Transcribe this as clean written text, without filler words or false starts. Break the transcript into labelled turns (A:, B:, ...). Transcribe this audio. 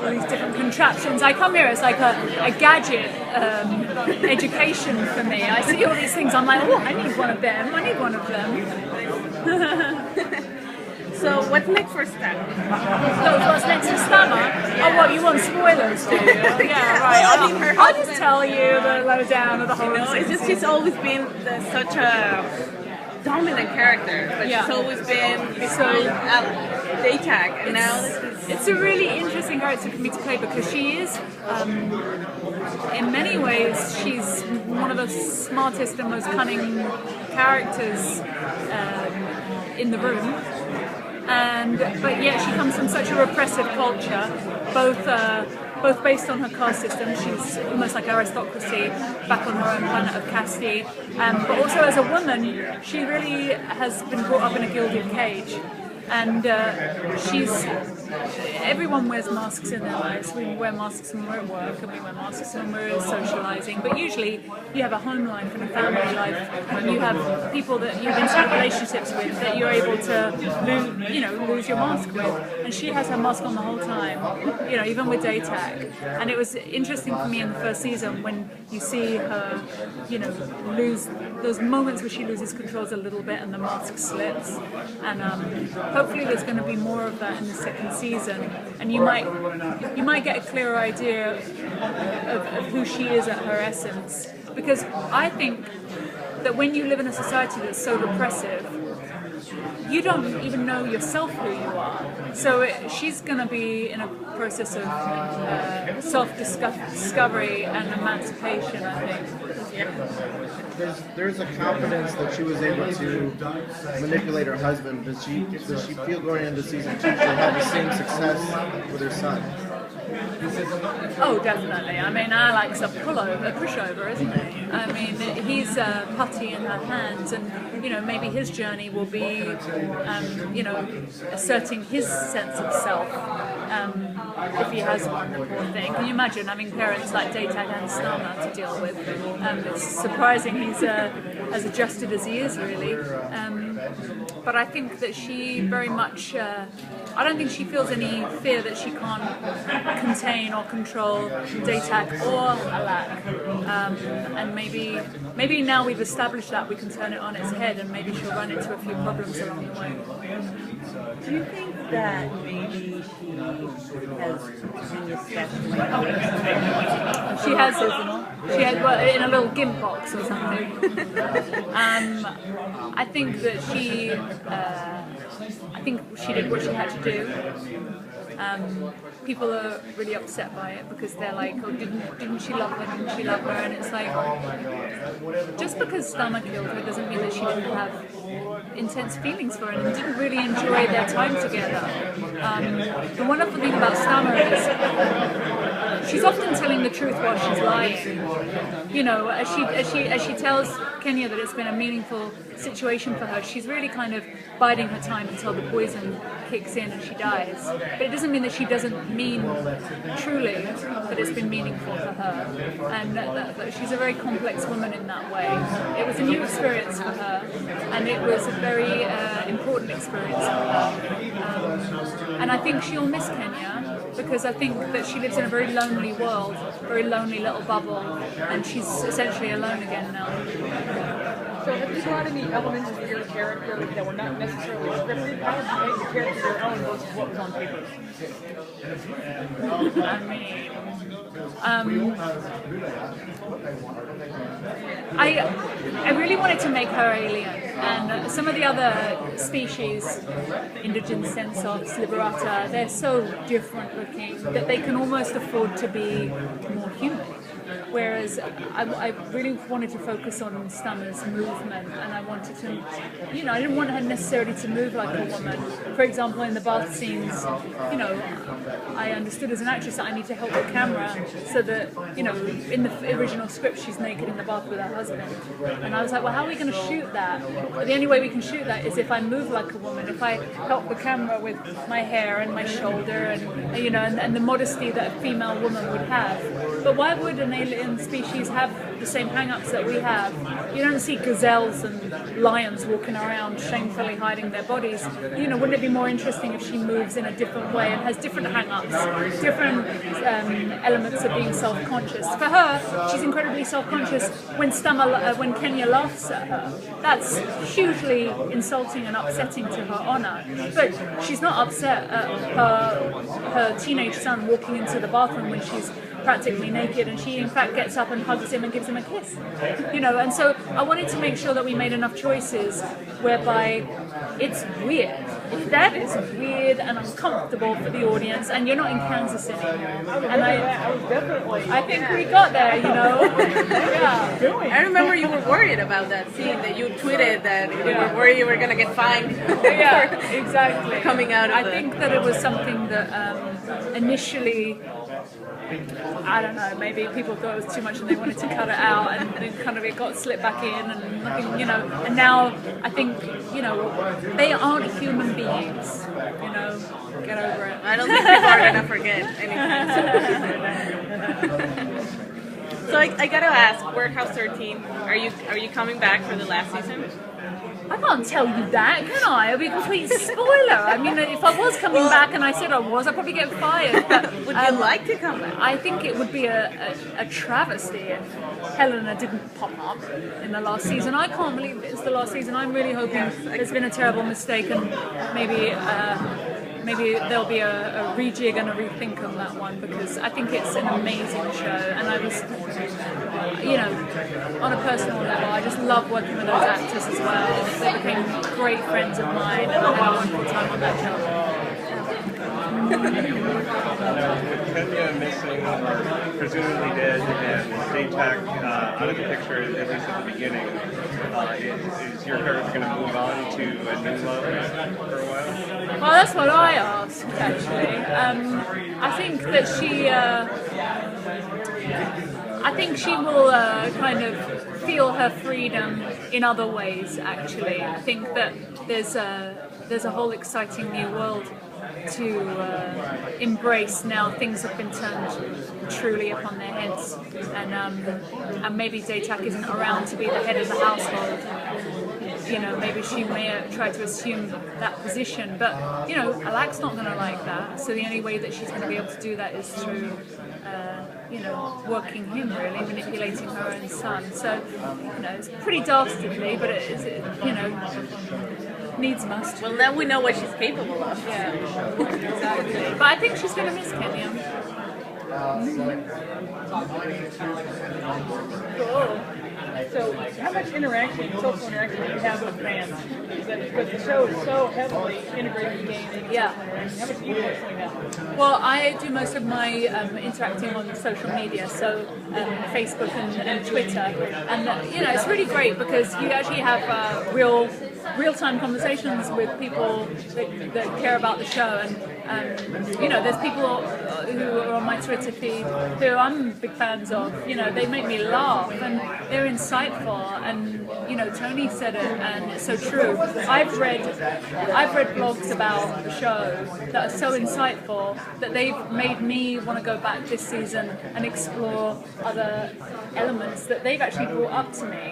A: all these different contraptions. I come here as like a gadget education for me. I see all these things, I'm like, oh, I need one of them, I need one of them.
B: So what's next for Stammer?
A: So what's next for Stammer? Oh, what, you want spoilers, do you? Yeah, right. I'll just tell you the lowdown of the whole thing.
B: It's just she's always been such a dominant character, but she's always been Daytag, and now this is...
A: It's a really interesting character for me to play because she is, in many ways, she's one of the smartest and most cunning characters in the room. But yet she comes from such a repressive culture, both based on her caste system. She's almost like aristocracy back on her own planet of Casti, but also as a woman, she really has been brought up in a gilded cage. And everyone wears masks in their lives. We wear masks when we're at work, and we wear masks when we're socialising. But usually you have a home life and a family life, and you have people that you have intimate relationships with that you're able to lose your mask with. And she has her mask on the whole time, even with Daytag. And it was interesting for me in the first season when you see her, lose those moments where she loses controls a little bit and the mask slips. And hopefully there's going to be more of that in the second season, and you might get a clearer idea of who she is at her essence. Because I think that when you live in a society that's so repressive, you don't even know yourself who you are. So she's going to be in a process of self-discovery and emancipation, I think.
C: There's a confidence that she was able to manipulate her husband. Does she feel going into season 2 she'll have the same success with her son?
A: Oh, definitely. I mean, Alex a pushover, isn't he? I mean, he's putty in her hands, and maybe his journey will be, asserting his sense of self. If he has one, the poor thing. Can you imagine having parents like Daytag and Stammer to deal with? It's surprising he's as adjusted as he is, really. But I think that she very much, I don't think she feels any fear that she can't contain or control Daytag or Alak. And maybe now we've established that, we can turn it on its head, and maybe she'll run into a few problems along the way.
D: Do you think that maybe she has genius
A: She has, in a little gimp box or something. I think that she did what she had to do. People are really upset by it because they're like, oh, didn't she love her? Didn't she love her? And it's like, just because Stammer killed her doesn't mean that she didn't have intense feelings for her and didn't really enjoy their time together. The wonderful thing about Stammer is she's often telling the truth while she's lying. As she tells Kenya that it's been a meaningful situation for her, she's really kind of biding her time until the poison kicks in and she dies. But it doesn't mean that she doesn't mean truly that it's been meaningful for her. And that she's a very complex woman in that way. It was a new experience for her, and it was a very important experience for her. And I think she'll miss Kenya, because I think that she lives in a very lonely world, very lonely little bubble, and she's essentially alone again now.
E: So have you brought any elements of your character that were not necessarily scripted? How did you make the character your own versus what was on paper?
A: I really wanted to make her alien, and some of the other species, Indigenous Sensops, Liberata, they're so different looking that they can almost afford to be more human. Whereas I really wanted to focus on Stammer's movement, and I wanted to, I didn't want her necessarily to move like a woman. For example, in the bath scenes, I understood as an actress that I need to help the camera so that, in the original script she's naked in the bath with her husband. And I was like, well, how are we going to shoot that? Well, the only way we can shoot that is if I move like a woman, if I help the camera with my hair and my shoulder and the modesty that a female woman would have. But why would an alien, alien species have the same hang-ups that we have. You don't see gazelles and lions walking around shamefully hiding their bodies. You know, wouldn't it be more interesting if she moves in a different way and has different hang-ups, different elements of being self-conscious? For her, she's incredibly self-conscious when Kenya laughs at her. That's hugely insulting and upsetting to her honour. But she's not upset at her teenage son walking into the bathroom when she's practically naked, and she in fact gets up and hugs him and gives him a kiss. You know, and so I wanted to make sure that we made enough choices whereby it's weird. That is weird and uncomfortable for the audience, and you're not in Kansas City. And I think we got there, you know. Yeah.
B: I remember you were worried about that scene that you tweeted that you were worried you were going to get fined.
A: Yeah, exactly.
B: Coming out of
A: I think that it was something that initially, I don't know, maybe people thought it was too much and they wanted to cut it out, and then kind of it got slipped back in, and nothing, you know. And now I think, you know, they aren't human beings, you know. Get over it.
B: I don't think people are gonna forget anything. So I gotta ask, Workhouse 13, are you coming back for the last season?
A: I can't tell you that, can I? It'll be a complete spoiler. I mean, if I was coming back and I said I was, I'd probably get fired. But
B: would you like to come back?
A: I think it would be a travesty if Helena didn't pop up in the last season. I can't believe it's the last season. I'm really hoping there's been a terrible mistake, and maybe there'll be a rejig and a rethink on that one, because I think it's an amazing show, and I was, you know, on a personal level, I just love working with those actors as well. They became great friends of mine, and I had a wonderful time on that show.
F: Kenya missing, or presumably dead, and Daytak out of the picture, at least at the beginning, is your character going to move on to a new love for a while?
A: Well, that's what I asked, actually. I think that she will kind of feel her freedom in other ways, actually. I think that there's a whole exciting new world to embrace now. Things have been turned truly upon their heads, and maybe Daytak isn't around to be the head of the household. You know, maybe she may try to assume that position, but you know, Alak's not going to like that. So the only way that she's going to be able to do that is through, you know, working him, really, manipulating her own son. So, you know, it's pretty dastardly, but it is, you know, needs must.
B: Well, now we know what she's capable of.
A: Yeah, exactly. But I think she's going to miss Kenya.
E: Cool. So, how much interaction, social interaction, do you have with fans? Because the show is so heavily integrated with gaming.
A: Yeah.
E: How much do you personally have?
A: Well, I do most of my interacting on social media, so Facebook and Twitter, and you know, it's really great because you actually have real-time conversations with people that care about the show, and you know, there's people who are on my Twitter feed who I'm big fans of. You know, they make me laugh and they're insightful, and you know, Tony said it, and it's so true. I've read blogs about the show that are so insightful that they've made me want to go back this season and explore other elements that they've actually brought up to me.